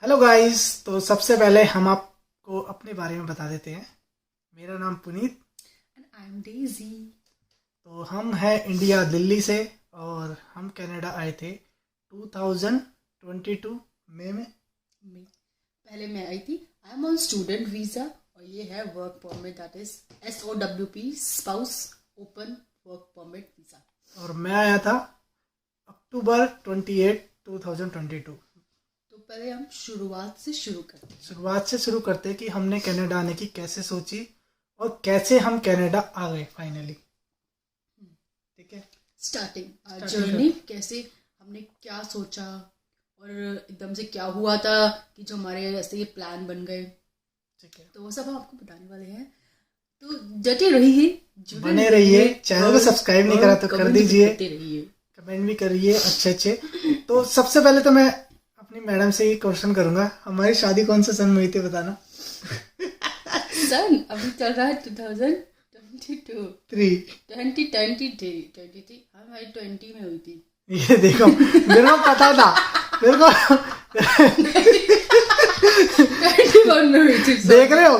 Hello guys. तो सबसे पहले हम आपको अपने बारे में बता देते हैं। मेरा नाम पुनीत। And I'm Daisy. तो हम हैं इंडिया दिल्ली से और हम कनाडा आए थे 2022 मई में। मैं पहले मैं आई थी। I am on student visa और ये है work permit, that is SOWP, spouse open work permit visa. और मैं आया था अक्टूबर 28 2022। तो पहले हम शुरुआत से शुरू करते हैं। शुरुआत से शुरू करते हैं कि हमने कनाडा आने की कैसे सोची और कैसे हम कनाडा आ गए फाइनली। ठीक है, स्टार्टिंग स्टार्टिंग जर्नी कैसे हमने क्या सोचा और एकदम से क्या हुआ था कि जो हमारे ऐसे ये प्लान बन गए, ठीक है। तो वो सब हम आपको बताने वाले हैं। तो डटे रहिए, जुड़े बने रहिए। चैनल को सब्सक्राइब नहीं करा तो कर कमेंट भी दीजिए, करते रहिए। कमेंट भी करिए अच्छे अच्छे। तो सबसे पहले तो मैं अपनी मैडम से ही क्वेश्चन करूंगा, हमारी शादी कौन से सन में हुई थी बताना। सन अभी चल रहा है 2022 3। 2023 हमारी 20 में हुई थी। ये देखो, मेरे को पता था, मेरे को 21 में हुई थी। देख रहे हो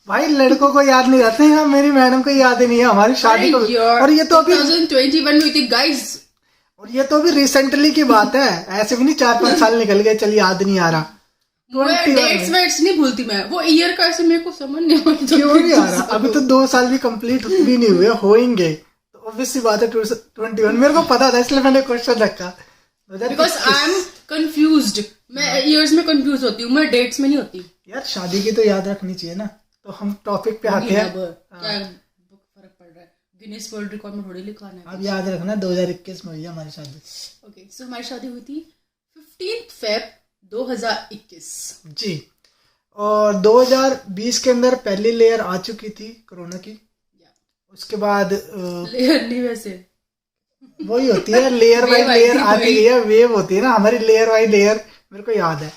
भाई, लड़कों को याद नहीं रहते हैं, मेरी मैडम को याद ही नहीं है हमारी शादी को। और ये तो अभी 2021 में हुई थी गाइस। और ये तो अभी रिसेंटली की बात है, ऐसे भी नहीं 4-5 साल निकल गए, चल याद नहीं आ रहा। मैं डेट्स वेट्स नहीं भूलती, मैं वो ईयर का ऐसे मेरे को समझ नहीं आता क्यों नहीं आ रहा। अभी तो 2 साल भी कंप्लीट भी नहीं हुए, होंगे तो ऑब्वियस सी बात है 21। मेरे को पता था इसलिए मैंने क्वेश्चन रखा। Because I am confused. मैं ईयर्स में कंफ्यूज होती हूँ, मैं डेट्स में नहीं होती यार शादी की तो याद रखनी चाहिए ना। तो हम टॉपिक पे आते हैं। क्या फर्क पड़ रहा है, गिनीज वर्ल्ड रिकॉर्ड में थोड़ी लिखा है। अब याद रखना 2021 में हुई है हमारी शादी। ओके, सो हमारी शादी हुई थी 15 फेब 2021 जी। और 2020 के अंदर पहली लेयर आ चुकी थी कोरोना की। उसके बाद लेयर नहीं वैसे वही होती है, लेयर बाई लेयर आती गई है, वेव होती है ना हमारी, लेयर बाई लेयर। मेरे को याद है,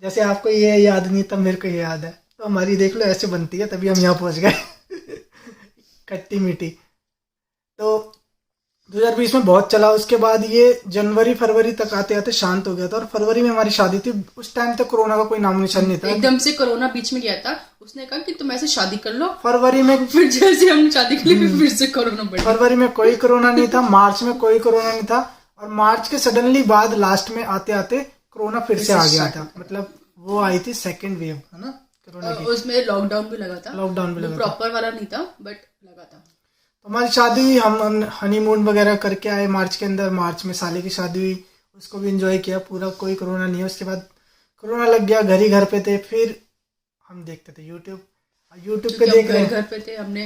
जैसे आपको ये याद नहीं तब मेरे को ये याद है। तो हमारी देख लो ऐसे बनती है, तभी हम यहाँ पहुंच गए खट्टी मीठी। तो 2020 में बहुत चला, उसके बाद ये जनवरी फरवरी तक आते आते शांत हो गया था। और फरवरी में हमारी शादी थी। उस टाइम तक कोरोना का कोई नाम निशान नहीं था। एकदम से कोरोना बीच में गया था, उसने कहा कि तुम ऐसे शादी कर लो। फरवरी में फिर जैसे हम शादी के लिए फिर से कोरोना बढ़ गया। फरवरी में कोई कोरोना नहीं था, मार्च में कोई कोरोना नहीं था, और मार्च के सडनली बाद लास्ट में आते आते कोरोना फिर से आ गया था। मतलब वो आई थी सेकेंड वेव, है ना कोरोना की। उसमें लॉकडाउन भी लगा था। लॉकडाउन भी लगा था, प्रॉपर वाला नहीं था बट लगा था। तो हमारी शादी हुई, हम हनीमून वगैरह करके आए मार्च के अंदर। मार्च में साले की शादी हुई, उसको भी एंजॉय किया पूरा, कोई कोरोना नहीं है। उसके बाद कोरोना लग गया, घर ही घर पे थे। फिर हम देखते थे यूट्यूब पे देख रहे हैं। घर पे थे, हम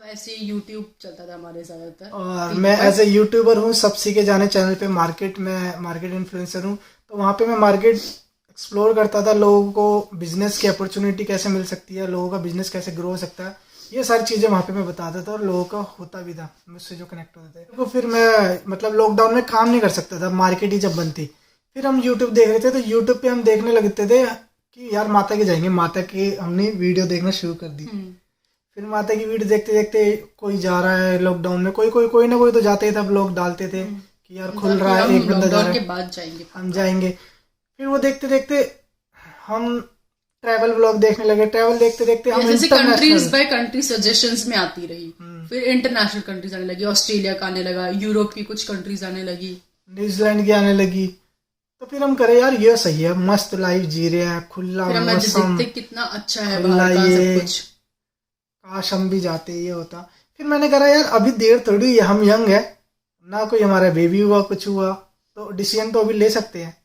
ऐसे यूट्यूब चलता था हमारे ज्यादातर। और मैं एज ए यूट्यूबर हूँ, सब सीखे जाने चैनल पे, मार्केट में मार्केट इन्फ्लुएंसर हूँ। तो वहाँ पे मैं मार्केट एक्सप्लोर करता था, लोगों को बिजनेस की अपॉर्चुनिटी कैसे मिल सकती है, लोगों का बिजनेस कैसे ग्रो हो सकता है, ये सारी चीज़ें वहाँ पे मैं बताता था। और लोगों का होता भी था, मुझसे जो कनेक्ट होते थे। तो फिर मैं मतलब लॉकडाउन में काम नहीं कर सकता था, मार्केट ही जब बंद थी। फिर हम यूट्यूब देख रहे थे, तो यूट्यूब पे हम देखने लगते थे कि यार माता के जाएंगे, माता के हमने वीडियो देखना शुरू कर दी। फिर माता की वीडियो देखते देखते कोई जा रहा है लॉकडाउन में, कोई ना कोई तो जाते थे, ब्लॉग डालते थे कि यार खुल रहा है, एक बंदा जा रहा है, के बाद जाएंगे, हम जाएंगे। फिर वो देखते देखते हम ट्रैवल ब्लॉग देखने लगे। ट्रैवल देखते देखते हम जैसे कंट्रीज बाय कंट्री सजेशंस में आती रही। फिर इंटरनेशनल कंट्रीज आने लगी, ऑस्ट्रेलिया का आने लगा, यूरोप की कुछ कंट्रीज आने लगी, न्यूजीलैंड की आने लगी। तो फिर हम करे यार ये सही है, मस्त लाइफ जी रहे हैं, खुला मौसम, कितना अच्छा है बाहर का सब कुछ, काश हम भी जाते, ये होता। फिर मैंने कहा यार अभी देर थोड़ी है, हम यंग है ना, कोई हमारा बेबी हुआ कुछ हुआ, तो डिसीजन तो अभी ले सकते हैं।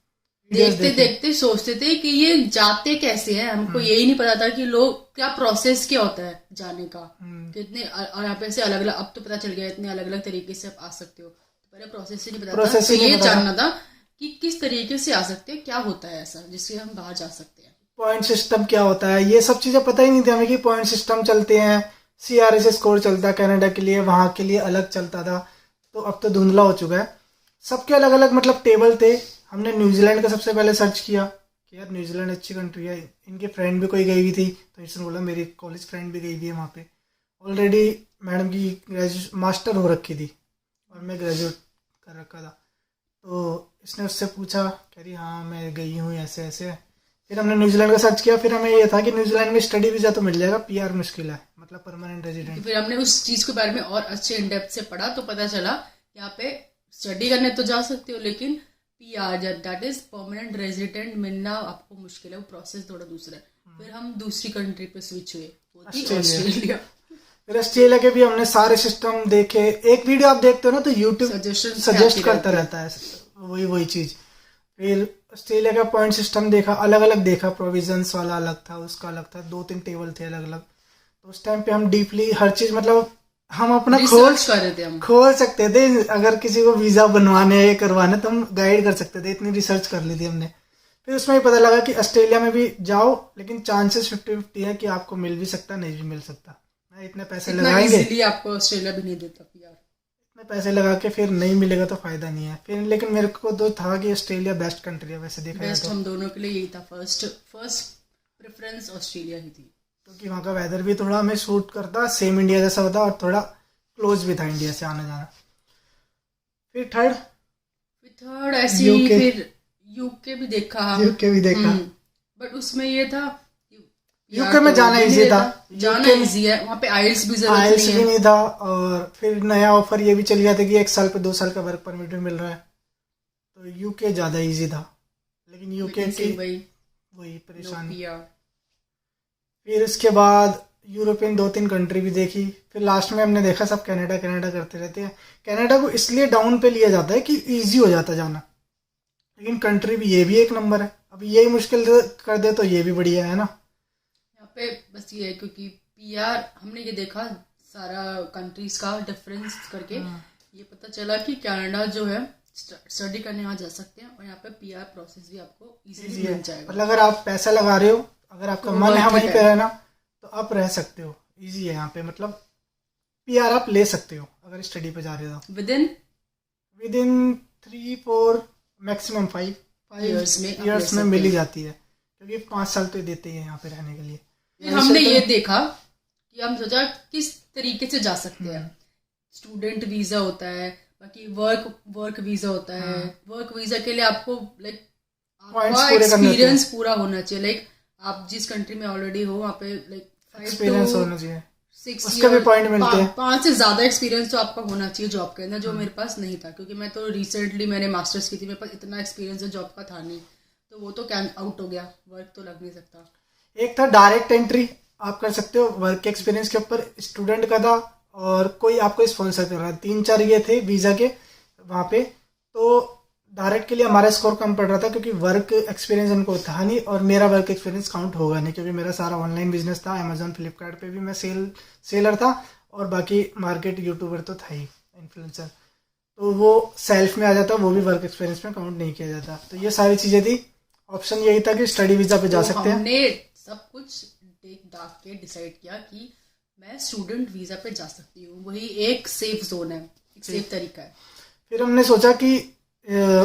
देखते देखते सोचते थे कि ये जाते कैसे हैं, हमको यही नहीं पता था कि लोग क्या प्रोसेस क्या होता है जाने का, कितने यहाँ पे से अलग अलग, अब तो पता चल गया इतने अलग अलग तरीके से आप आ सकते हो। तो पहले प्रोसेस ही नहीं पता था, तो ये जानना था कि किस तरीके से आ सकते हैं, क्या होता है ऐसा जिससे हम बाहर जा सकते हैं, पॉइंट सिस्टम क्या होता है, ये सब चीजें पता ही नहीं थी हमें कि पॉइंट सिस्टम चलते हैं, CRS स्कोर चलता है कनाडा के लिए, वहां के लिए अलग चलता था। तो अब तो धुंधला हो चुका है, सबके अलग अलग मतलब टेबल थे। हमने न्यूजीलैंड का सबसे पहले सर्च किया कि यार न्यूजीलैंड अच्छी कंट्री है, इनके फ्रेंड भी कोई गई हुई थी, तो इसने बोला मेरी कॉलेज फ्रेंड भी गई हुई है वहाँ पे, ऑलरेडी मैडम की मास्टर हो रखी थी और मैं ग्रेजुएट कर रखा था। तो इसने उससे पूछा, कह रही हाँ मैं गई हूँ ऐसे ऐसे। फिर हमने न्यूजीलैंड का सर्च किया, फिर हमें ये था कि न्यूजीलैंड में स्टडी वीजा तो मिल जाएगा, पीआर मुश्किल है, मतलब परमानेंट रेजिडेंट। फिर हमने उस चीज के बारे में और अच्छे इन डेप्थ से पढ़ा तो पता चला यहाँ पे स्टडी करने तो जा सकते हो, लेकिन PR that is permanent resident मिलना आपको मुश्किल है, वो प्रोसेस थोड़ा दूसरा है। फिर हम दूसरी कंट्री पे स्विच हुए, वो थी ऑस्ट्रेलिया। फिर ऑस्ट्रेलिया के भी हमने सारे सिस्टम देखे। एक वीडियो आप देखते हो ना तो यूट्यूब सजेस्ट करता रहता है वही चीज। फिर ऑस्ट्रेलिया का पॉइंट सिस्टम देखा, अलग अलग देखा, प्रोविजंस वाला अलग था, उसका अलग था, 2-3 टेबल थे अलग अलग। तो उस टाइम पे हम डीपली हर चीज, मतलब हम अपना खोल सकते थे। अगर किसी को वीजा बनवाने या करवाने तो हम गाइड कर सकते थे, इतनी रिसर्च कर ली थी हमने। फिर उसमें ही पता लगा कि ऑस्ट्रेलिया में भी जाओ, लेकिन चांसेस 50-50 है कि आपको मिल भी सकता, नहीं भी मिल सकता। इतने पैसे लगाएंगे, आपको ऑस्ट्रेलिया भी नहीं देता पीआर। इतने पैसे लगा के फिर नहीं मिलेगा तो फायदा नहीं है। फिर लेकिन मेरे को तो था कि ऑस्ट्रेलिया बेस्ट कंट्री है वैसे देखा जाए तो। हम दोनों के लिए यही था, फर्स्ट प्रेफरेंस ऑस्ट्रेलिया ही थी, क्योंकि वहाँ का वेदर भी थोड़ा हमें सूट करता, सेम इंडिया जैसा होता और थोड़ा क्लोज भी था इंडिया से आना जाना। फिर थर्ड ऐसे ही फिर यूके भी देखा, बट उसमें ये था यूके में जाना इजी था, जाना इजी है, वहाँ पे आइल्स भी नहीं था। और फिर नया ऑफर ये भी चल गया था कि 1 साल पे 2 साल का वर्क परमिट भी मिल रहा है, तो यूके ज्यादा इजी था। लेकिन यूके की वही परेशानी। फिर उसके बाद यूरोपियन 2-3 कंट्री भी देखी। फिर लास्ट में हमने देखा सब कनाडा करते रहते हैं। कनाडा को इसलिए डाउन पे लिया जाता है कि इजी हो जाता जाना, लेकिन कंट्री भी ये भी एक नंबर है। अब यही मुश्किल कर दे तो ये भी बढ़िया है ना। यहाँ पे बस ये है क्योंकि पीआर हमने ये देखा सारा कंट्रीज का डिफरेंस करके, ये पता चला कि कनाडा जो है स्टडी करने यहाँ जा सकते हैं और यहाँ पे पीआर प्रोसेस भी आपको इजीली मिल जाएगा। मतलब अगर आप पैसा लगा रहे हो, अगर आपका मन है वहीं पे रहना, तो आप रह सकते हो, इजी है यहाँ पे। मतलब पीआर आप ले सकते हो अगर स्टडी पे जा रहे हो। विद इन 3-4 मैक्सिमम 5 इयर्स में मिल ही जाती है, क्योंकि 5 साल तो देते हैं यहाँ पे रहने के लिए। हमने ये देखा कि हम सोचा किस तरीके से जा सकते हैं। स्टूडेंट वीजा होता है, बाकी वर्क वीजा होता है। वर्क वीजा के लिए आपको लाइक एक्सपीरियंस पूरा होना चाहिए। लाइक आप जिस कंट्री में ऑलरेडी हो वहाँ पे लाइक एक्सपीरियंस होना चाहिए, 6 भी पॉइंट मिलते हैं। 5 से ज्यादा एक्सपीरियंस तो आपका होना चाहिए जॉब के अंदर, जो मेरे पास नहीं था, क्योंकि मैं तो रिसेंटली मैंने मास्टर्स की थी, मेरे पास इतना एक्सपीरियंस जॉब का था नहीं, तो वो तो कैन आउट हो गया, वर्क तो लग नहीं सकता। एक था डायरेक्ट एंट्री, आप कर सकते हो वर्क एक्सपीरियंस के ऊपर, स्टूडेंट का था और कोई आपको स्पॉन्सर कर रहा था। 3-4 ये थे वीजा के वहाँ पे। तो डायरेक्ट के लिए हमारा स्कोर कम पड़ रहा था, क्योंकि वर्क एक्सपीरियंस उनको था नहीं और मेरा वर्क एक्सपीरियंस काउंट होगा नहीं, क्योंकि मेरा सारा ऑनलाइन बिजनेस था। अमेजोन फ्लिपकार्ट पे भी मैं सेलर था और बाकी मार्केट यूट्यूबर तो था ही, इन्फ्लुएंसर, तो वो सेल्फ में आ जाता, वो भी वर्क एक्सपीरियंस में काउंट नहीं किया जाता। तो ये सारी चीजें थी। ऑप्शन यही था कि स्टडी वीजा पे जा सकते हैं। हमने सब कुछ देख दाख के डिसाइड किया कि मैं स्टूडेंट वीजा पे जा सकती हूँ, वही एक सेफ जोन है, एक सेफ तरीका है। फिर हमने सोचा कि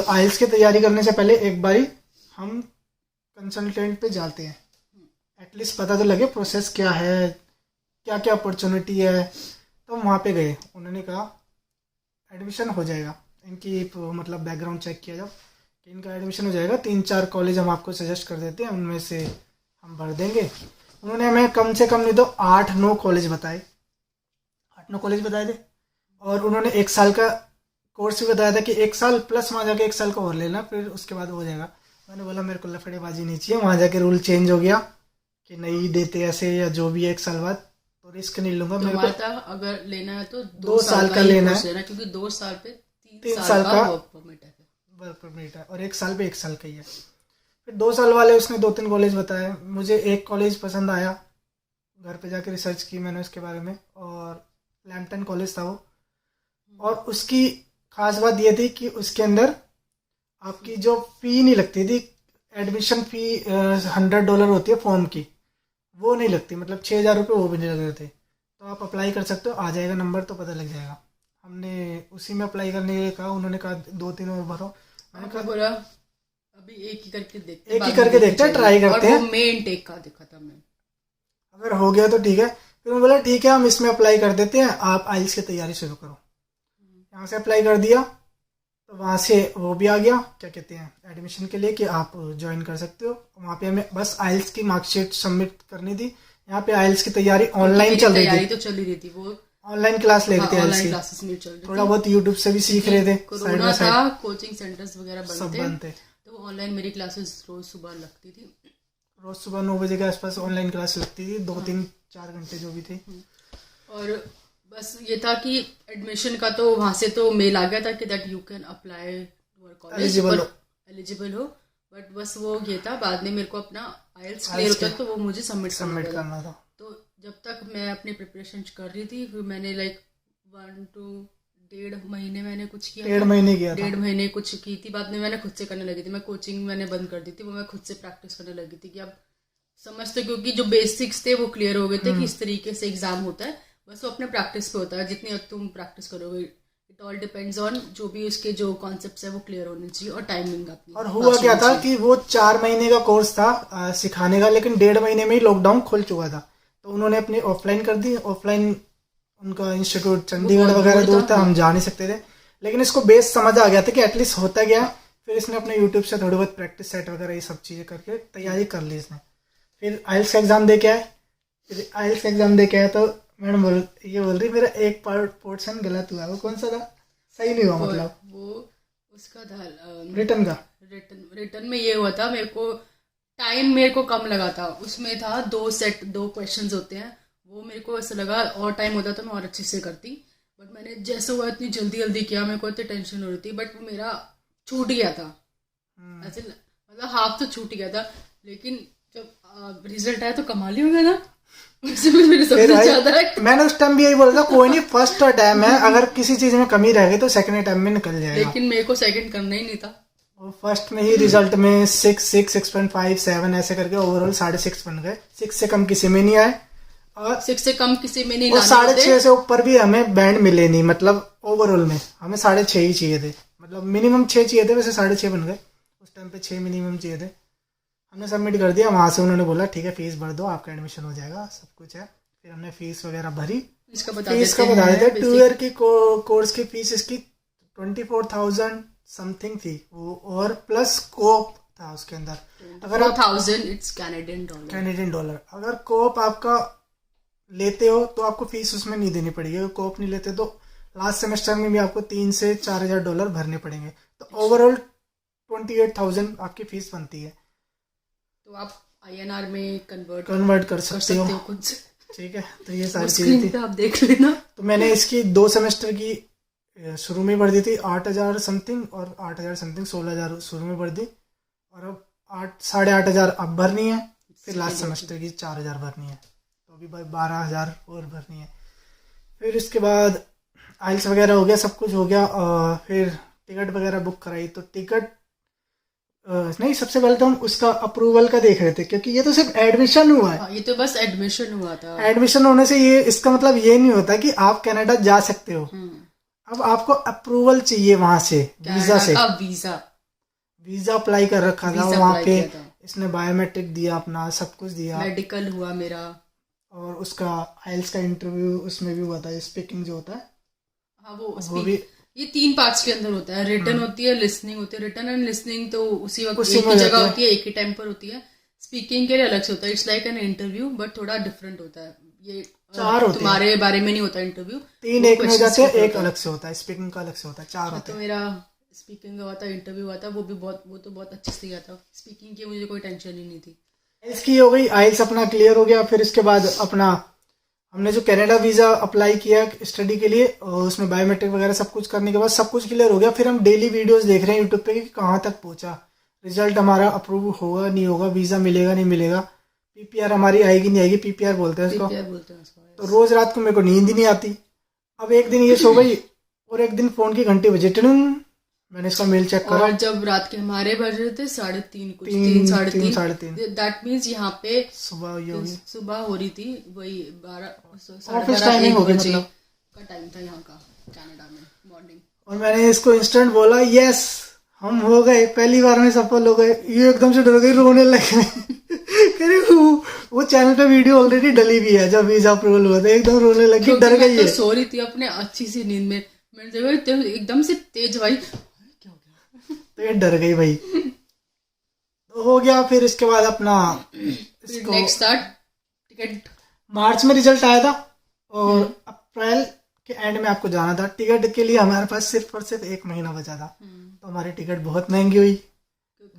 आइल्स की तैयारी करने से पहले एक बारी हम कंसल्टेंट पे जाते हैं, एटलीस्ट पता तो लगे प्रोसेस क्या है, क्या क्या अपॉर्चुनिटी है। तो वहाँ पे गए, उन्होंने कहा एडमिशन हो जाएगा, इनकी मतलब बैकग्राउंड चेक किया जब कि इनका एडमिशन हो जाएगा, 3-4 कॉलेज हम आपको सजेस्ट कर देते हैं, उनमें से हम भर देंगे। उन्होंने हमें कम से कम नहीं तो 8-9 कॉलेज बताए, 8-9 कॉलेज बताए थे। और उन्होंने 1 साल का कोर्स भी बताया था कि 1 साल प्लस वहाँ जाके 1 साल का और लेना, फिर उसके बाद हो जाएगा। मैंने बोला मेरे को लफड़ेबाजी नहीं चाहिए, वहाँ जाके रूल चेंज हो गया कि नहीं देते ऐसे या जो भी है 1 साल बाद, तो रिस्क नहीं लूंगा। मेरे को अगर लेना है तो 2 साल का लेना है, क्योंकि 2 साल पे 3 साल का वर्क परमिट है और 1 साल पे 1 साल का ही है। फिर 2 साल वाले उसने 2-3 कॉलेज बताए, मुझे एक कॉलेज पसंद आया, घर पे जाके रिसर्च की मैंने उसके बारे में, और लैम्पटन कॉलेज था वो। और उसकी खास बात ये थी कि उसके अंदर आपकी जो फी नहीं लगती थी, एडमिशन फी $100 होती है फॉर्म की, वो नहीं लगती, मतलब 6,000 रुपये वो भी नहीं लग रहे थे। तो आप अप्लाई कर सकते हो, आ जाएगा नंबर तो पता लग जाएगा। हमने उसी में अप्लाई करने के लिए कहा, उन्होंने कहा 2-3 और भरो। मैंने कहा बोला अभी एक ही करके देखते हैं, ट्राई करते हैं। मेन टेक का देखा था मैं, अगर हो गया तो ठीक है। फिर मैं बोला ठीक है हम इसमें अप्लाई कर देते हैं, आप आइल्स की तैयारी शुरू करो। यहाँ से अप्लाई कर दिया, तो वहाँ से वो भी आ गया, क्या कहते हैं, एडमिशन के लिए कि आप ज्वाइन कर सकते हो। वहाँ पे हमें बस आइल्स की मार्कशीट सबमिट करनी थी। यहाँ पे आइल्स की तैयारी ऑनलाइन चल रही तैयारी तो चल ही रही थी, वो ऑनलाइन क्लास ले रहे थे आइल्स ऑनलाइन की, क्लासेस में चल रही थोड़ा थी। बहुत यूट्यूब से भी सीख रहे थे, साइड कोरोना बाय था, साइड कोचिंग सेंटर्स वगैरह सब बंद बंद थे, थे। तो ऑनलाइन मेरी क्लासेस रोज सुबह लगती थी। रोज सुबह 9 बजे के आसपास ऑनलाइन क्लास लगती थी, 2-3-4 घंटे जो भी थे। और बस ये था कि एडमिशन का तो वहां से तो मेल आ गया था कि that you can apply college, eligible हो, बट बस वो ये था, बाद में मेरे को अपना आइल्स क्लियर होता तो वो मुझे सबमिट करना था। तो जब तक मैं अपनी प्रिपरेशन कर रही थी, फिर मैंने लाइक 1 to 1.5 महीने मैंने कुछ किया, 1.5 महीने किया था, 1.5 महीने कुछ की थी। बाद में मैंने खुद से करने लगी थी, मैं कोचिंग मैंने बंद कर दी थी, वो मैं खुद से प्रैक्टिस करने लगी थी कि अब समझते, क्योंकि जो बेसिक्स थे वो क्लियर हो गए थे कि इस तरीके से एग्जाम होता है, बस वो अपने प्रैक्टिस पे होता है, जितनी तुम प्रैक्टिस करोगे, इट ऑल डिपेंड्स ऑन जो भी उसके जो कॉन्सेप्ट्स है वो क्लियर होने चाहिए और टाइमिंग अपनी। और हुआ क्या था कि वो 4 महीने का कोर्स था सिखाने का, लेकिन 1.5 महीने में ही लॉकडाउन खुल चुका था, तो उन्होंने अपनी ऑफलाइन कर दी। ऑफलाइन उनका इंस्टीट्यूट चंडीगढ़ वगैरह दूर था, हम जा नहीं सकते थे, लेकिन इसको बेस समझ आ गया था कि एटलीस्ट होता गया। फिर इसने अपने यूट्यूब से थोड़ी बहुत प्रैक्टिस सेट वगैरह ये सब चीज़ें करके तैयारी कर ली इसने। फिर आइल्स का एग्जाम दे के आए, फिर आइल्स का एग्जाम दे के आए तो मैडम बोल रही मेरा एक पोर्शन गलत हुआ। वो कौन सा था? सही नहीं हुआ, मतलब वो उसका था रिटर्न में ये हुआ था, मेरे को टाइम मेरे को कम लगा था, उसमें था 2 क्वेश्चंस होते हैं, वो मेरे को ऐसा लगा और टाइम होता तो मैं और अच्छे से करती, बट मैंने जैसे हुआ इतनी जल्दी किया, मेरे को इतनी टेंशन हो रही थी, बट मेरा छूट गया था, ऐसे मतलब हाफ तो छूट गया था, लेकिन जब रिजल्ट आया तो कमाल ही हो गया ना। मैंने उस टाइम भी यही बोला था, कोई नहीं, फर्स्ट टाइम है, अगर किसी चीज में कमी रह गई तो सेकंड टाइम में निकल जाएगा, लेकिन मेरे को सेकंड करना ही नहीं था। और फर्स्ट में ही रिजल्ट में 6.5 7 ऐसे करके ओवरऑल 6.5 बन गए। 6 से कम किसी में नहीं आए और 6 से कम किसी में नहीं, और 6.5 से ऊपर भी हमें बैंड मिले नहीं, मतलब ओवरऑल में हमें 6.5 ही चाहिए थे, मतलब मिनिमम 6 चाहिए थे, वैसे 6.5 बन गए। उस टाइम पे 6 मिनिमम चाहिए थे। हमने सबमिट कर दिया, वहाँ से उन्होंने बोला ठीक है फीस भर दो, आपका एडमिशन हो जाएगा, सब कुछ है। फिर हमने फीस वगैरह भरी। फीस का बता देते 2 ईयर की कोर्स की फीस इसकी 24,000 समथिंग थी वो, और प्लस कोप था उसके अंदर। अगर 4,000 इट्स कैनेडियन डॉलर। अगर कोप आपका लेते हो तो आपको फीस उसमें नहीं देनी पड़ेगी, अगर कोप नहीं लेते तो लास्ट सेमेस्टर में भी आपको 3 से 4,000 डॉलर भरने पड़ेंगे, तो ओवरऑल 28,000 आपकी फीस बनती है। तो आप INR में कन्वर्ट कर सकते हो खुद से, ठीक है। तो ये सारी चीजें थी, आप देख लेना। तो मैंने इसकी 2 सेमेस्टर की शुरू में भर दी थी 8,000 समथिंग, और 8,000 समथिंग 16,000 शुरू में भर दी, और अब 8,500 अब भरनी है। फिर लास्ट सेमेस्टर की 4,000 भरनी है, तो अभी भाई 12,000 और भरनी है। फिर इसके बाद आइल्स वगैरह हो गया, सब कुछ हो गया, फिर टिकट वगैरह बुक कराई। तो टिकट नहीं, सबसे पहले तो हम उसका अप्रूवल का देख रहे थे, क्योंकि ये तो सिर्फ एडमिशन हुआ है। ये तो बस एडमिशन हुआ था। एडमिशन होने से ये इसका मतलब ये नहीं होता कि आप कनाडा जा सकते हो। अब आपको अप्रूवल चाहिए वहां से, वीजा से। वीजा अप्लाई कर रखा था वहां पे, इसने बायोमेट्रिक दिया अपना, सब कुछ दिया, मेडिकल हुआ मेरा, और उसका आइल्स का इंटरव्यू उसमें भी हुआ था, स्पीकिंग जो होता है। हाँ, वो भी ये 3 पार्ट्स के अंदर होता है। रिटन होती है, लिसनिंग होती है। रिटन एंड लिसनिंग तो उसी वक्त एक ही जगह होती है, एक ही टाइम पर होती है। स्पीकिंग के लिए अलग से होता है, it's like an interview, but थोड़ा डिफरेंट होता है। ये 4 होते हैं, तुम्हारे बारे में नहीं होता इंटरव्यू, 3 एक में हो जाते हैं, एक अलग से होता है, स्पीकिंग का अलग से होता है, 4 होते हैं। तो मेरा स्पीकिंग का हुआ था, इंटरव्यू हुआ था, वो तो बहुत अच्छे से गया था। स्पीकिंग की मुझे कोई टेंशन ही नहीं थी। इसकी हो गई, आइल्स अपना क्लियर हो गया। फिर इसके बाद अपना हमने जो कनाडा वीजा अप्लाई किया स्टडी के लिए, और उसमें बायोमेट्रिक वगैरह सब कुछ करने के बाद सब कुछ क्लियर हो गया। फिर हम डेली वीडियोस देख रहे हैं यूट्यूब पे कि कहाँ तक पहुंचा, रिजल्ट हमारा अप्रूव होगा नहीं होगा, वीजा मिलेगा नहीं मिलेगा, PPR हमारी आएगी नहीं आएगी, PPR बोलते हैं उसको। तो रोज रात को मेरे को नींद ही नहीं आती। अब एक दिन ये सो गई और एक दिन फोन की घंटी बजी, टिड़िंग, मैंने इसका मेल चेक करा, और जब रात के हमारे बज रहे थे 3:30 कुछ 3:30, दैट मीन्स यहाँ पे सुबह हो रही थी, वही 12 बजे का टाइम था यहाँ का कनाडा में मॉर्निंग। और मैंने इसको इंस्टेंट बोला यस हम हो गए, पहली बार में सफल हो गए। ये एकदम से डर गई, रोने लगे। करे वो चैनल पे वीडियो ऑलरेडी डली हुई है, जब वीजा अप्रूवल हुआ था एकदम रोने लगी, डर गई है। सो रही थी अपने अच्छी सी नींद में, मैंने देखा एकदम से तेज भाई तो ये डर गई भाई। तो हो गया। फिर इसके बाद अपना इसको नेक्स्ट था टिकट। मार्च में रिजल्ट आया था और अप्रैल के एंड में आपको जाना था। टिकट के लिए हमारे पास सिर्फ और सिर्फ 1 महीना बचा था। तो हमारी टिकट बहुत महंगी हुई,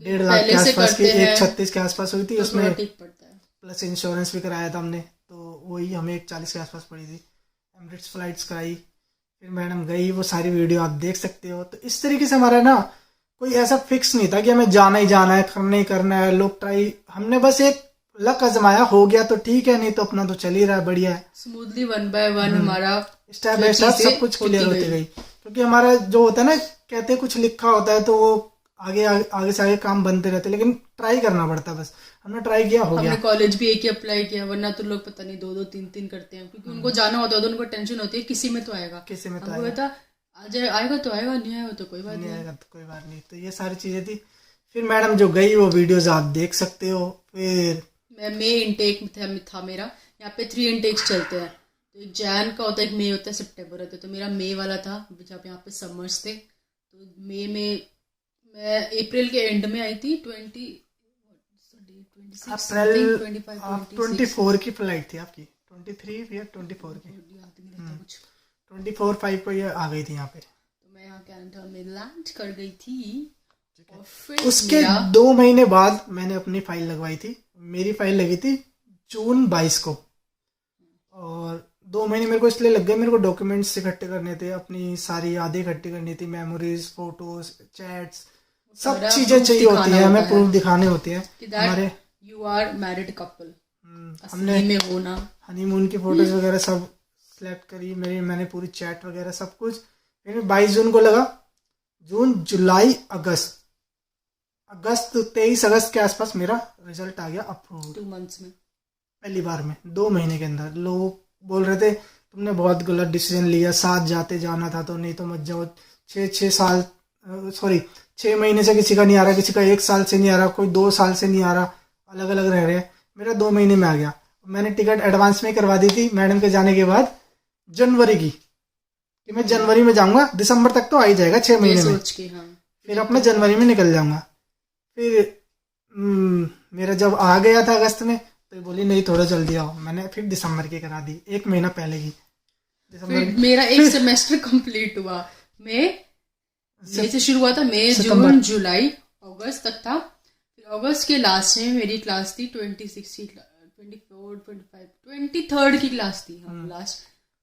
1.5 लाख के आसपास की, 1.36 के आसपास हुई थी। उसमें प्लस इंश्योरेंस भी कराया था हमने, तो वही हमें 1.40 के आसपास पड़ी थी। एमिरेट्स फ्लाइट्स कराई, फिर मैडम गई, वो सारी वीडियो आप देख सकते हो। तो इस तरीके से हमारा ना कोई ऐसा फिक्स नहीं था कि हमें जाना ही जाना है, करना ही करना है। लोग ट्राई, हमने बस एक लक आजमाया, हो गया तो ठीक है, नहीं तो अपना तो चल ही रहा है, बढ़िया है। स्मूथली 1 by 1 हमारा स्टेप बाय स्टेप सब कुछ क्लियर होती गई। क्योंकि हमारा जो होता है ना, कहते हैं कुछ लिखा होता है तो वो आगे से आगे काम बनते रहते, लेकिन ट्राई करना पड़ता है। बस हमने ट्राई किया, हो गया। हमने कॉलेज भी एक ही अप्लाई किया, वरना तो लोग पता नहीं 2-2 3-3 करते हैं, क्योंकि उनको जाना होता है तो उनको टेंशन होती है किसी में तो आएगा, किसी में तो हमको पता आएगा तो आएगा, नहीं आएगा तो कोई बात नहीं आएगा तो कोई बात नहीं। तो ये सारी चीजें थी। फिर मैडम जो गई वो वीडियोज आप देख सकते हो। फिर मे इनटेक था मेरा। यहाँ पे 3 इंटेक्स चलते हैं। तो एक जैन का होता है, एक मई होता है, सितंबर होता है। तो मेरा मई वाला था, जब यहाँ पे समर्स थे। तो मई में मैं अप्रैल के एंड में आई थी। 24 की फ्लाइट थी आपकी, 23 या 24 की, 24/5 को ये आ गई थी यहाँ पे। तो मैं यहाँ कनाडा में लैंड कर गई थी। और फिर उसके 2 महीने बाद मैंने अपनी फाइल लगवाई थी। मेरी फाइल लगी थी जून 22 को, और 2 महीने मेरे को इसलिए लग गए, मेरे को डॉक्यूमेंट्स इकट्ठे करने थे, अपनी सारी यादें इकट्ठी करनी थी, मेमोरीज, फोटोज, चैट्स, सब चीजें चाहिए होती है, हमें प्रूफ दिखाने होते हैं हमारे। यू आर मैरिड कपल, हमने में होना, हनीमून की फोटोज वगैरह सब सिलेक्ट करी। मैंने पूरी चैट वगैरह सब कुछ। फिर 22 जून को लगा, जून, जुलाई, अगस्त 23 अगस्त के आसपास मेरा रिजल्ट आ गया अप्रूव। 2 मंथ्स में, पहली बार में 2 महीने के अंदर। लोग बोल रहे थे तुमने बहुत गलत डिसीजन लिया, साथ जाते जाना था तो, नहीं तो मत जाओ। 6 महीने से किसी का नहीं आ रहा, किसी का 1 साल से नहीं आ रहा, कोई 2 साल से नहीं आ रहा, अलग अलग रह रहे हैं। मेरा 2 महीने में आ गया। मैंने टिकट एडवांस में करवा दी थी मैडम के जाने के बाद, जनवरी की, कि मैं जनवरी में जाऊंगा, दिसंबर तक तो आ ही जाएगा 6 महीने में। फिर अपना जनवरी में निकल जाऊंगा। फिर मेरा जब आ गया था अगस्त में, तो बोली नहीं थोड़ा जल्दी आओ। मैंने फिर दिसंबर की करा दी, 1 महीना पहले की। फिर मेरा एक सेमेस्टर कंप्लीट हुआ। मई से शुरू हुआ था, मई, जून, जुलाई, अगस्त तक था। फिर अगस्त के लास्ट में मेरी क्लास थी 23 की क्लास थी लास्ट।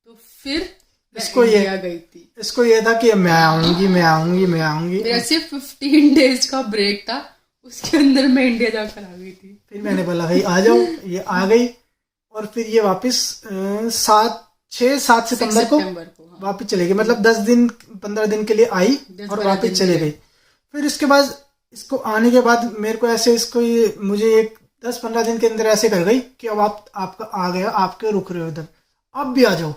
तो फिर इसको ये था कि मैं आऊंगी। मेरा सिर्फ 15 डेज का ब्रेक था, उसके अंदर मैं इंडिया जाकर आ गई थी। फिर मैंने बोला भाई आ जाओ, ये आ गई। और फिर ये वापस 7 सितंबर को वापस चले गई। मतलब 10-15 दिन के लिए आई और वापस चले गई। फिर इसके बाद इसको आने के बाद मेरे को ऐसे मुझे एक 10-15 दिन के अंदर ऐसे कर गई कि अब आपका आ गया, आपके रुक रहे हो इधर, अब भी आ जाओ।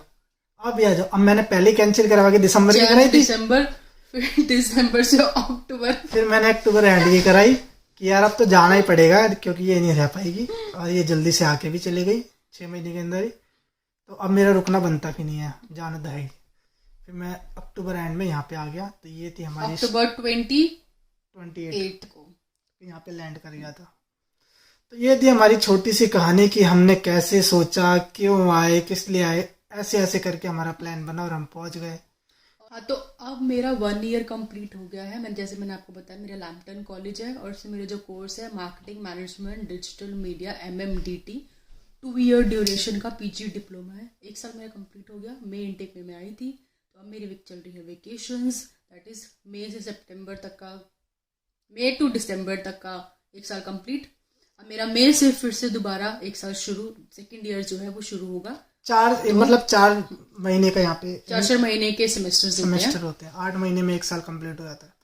अब मैंने पहले कैंसिल करवा के दिसंबर की कराई थी, फिर दिसंबर से अक्टूबर, फिर मैंने अक्टूबर एंड की कराई कि यार अब तो जाना ही पड़ेगा, क्योंकि ये नहीं रह पाएगी। और ये जल्दी से आके भी चली गई 6 महीने के अंदर ही। तो अब मेरा रुकना बनता भी नहीं है, जाना तो है ही। फिर मैं अक्टूबर एंड में यहाँ पे आ गया। तो ये थी हमारी अक्टूबर 28 को यहाँ पे लैंड कर गया था। तो ये थी हमारी छोटी सी कहानी कि हमने कैसे सोचा, क्यों आए, किस लिए आए, ऐसे करके हमारा प्लान बना और हम पहुंच गए। हाँ, तो अब मेरा 1 ईयर कंप्लीट हो गया है। जैसे मैंने आपको बताया, मेरा लैम्पटन कॉलेज है और इसमें मेरा जो कोर्स है marketing management digital media MMDT, 2 year duration का PG डिप्लोमा है। 1 साल मेरा कंप्लीट हो गया। मई इनटेक में मैं आई थी। तो अब मेरी चल रही है वेकेशंस, दैट इज मई से सितंबर तक का, मई टू दिसंबर तक का 1 साल कंप्लीट। अब मेरा मई से फिर से दोबारा 1 साल शुरू, सेकेंड ईयर जो है वो शुरू होगा। 4 महीने का यहाँ पे 4 महीने के सेमेस्टर होते हैं। 8 महीने में 1 साल कंप्लीट हो जाता है।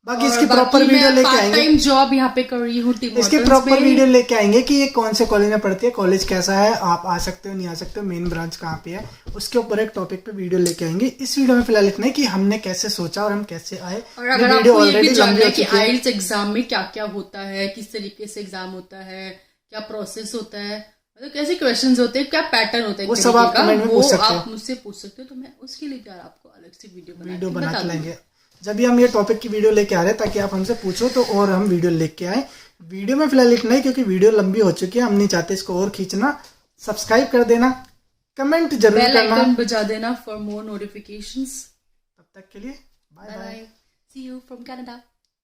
बाकी इसकी प्रॉपर वीडियो लेके आएंगे। टाइम जॉब यहाँ पे कर रही हूँ। इसके प्रॉपर वीडियो लेके आएंगे कि ये कौन से कॉलेज में पढ़ती है, कॉलेज कैसा है, आप आ सकते हो नहीं आ सकते हो, मेन ब्रांच कहाँ पे है, उसके ऊपर एक टॉपिक पे वीडियो लेके आएंगे। इस वीडियो में फिलहाल इतना है कि हमने कैसे सोचा और हम कैसे आए। और अगर आपको ये भी जानना है कि आइल्स एग्जाम में क्या क्या होता है, किस तरीके से एग्जाम होता है, क्या प्रोसेस होता है, मतलब कैसे क्वेश्चंस होते हैं, क्या पैटर्न होता है, वो सब आप कमेंट में पूछ सकते हो। आप मुझसे पूछ सकते हो। तो मैं उसके लिए यार आपको अलग से वीडियो बना के लाएंगे। जब भी हम ये टॉपिक की वीडियो लेके आ रहे हैं ताकि आप हमसे पूछो तो और हम वीडियो लेके आए। वीडियो में फिलहाल इतना ही क्योंकि वीडियो लंबी हो चुकी है, हम नहीं चाहते इसको और खींचना। सब्सक्राइब कर देना, कमेंट जरूर बेल करना, आइकन बजा देना फॉर मोर नोटिफिकेशंस। तब तक के लिए bye bye. See you from Canada.